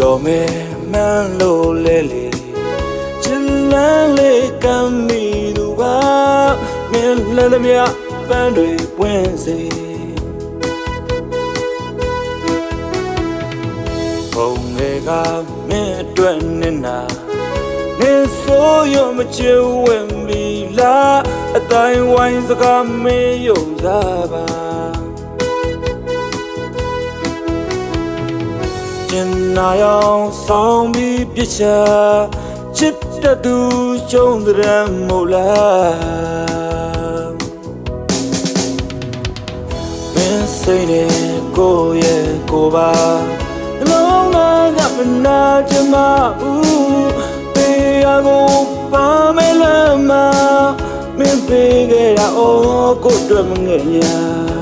ပြောမယ်မှန်းလို့လဲလေချစ်လန်းလေးကမ်းမိသူပါမင်းလည်းသမျှပန်းတွေပွင့်စေဘုံတွေကမင်းအတွက်နဲ့နာနေဆိုရမချစ်ဝင်ပြီလားအတိုင်းဝိုင်းစကားမေးယုံစားပါကျင်နာရောင်ဆောင်ပြီးပြချာချစ်တဲ့သူကျုံတဲ့မို့လားမင်းစိတ်နဲ့ကိုရဲ့ကိုပါလုံးသားကမနာချင်မဘူးတရားကိုပါမယ်လားမမင်းပေးခဲ့တာအော်ကိုအတွက်မငဲ့ညာ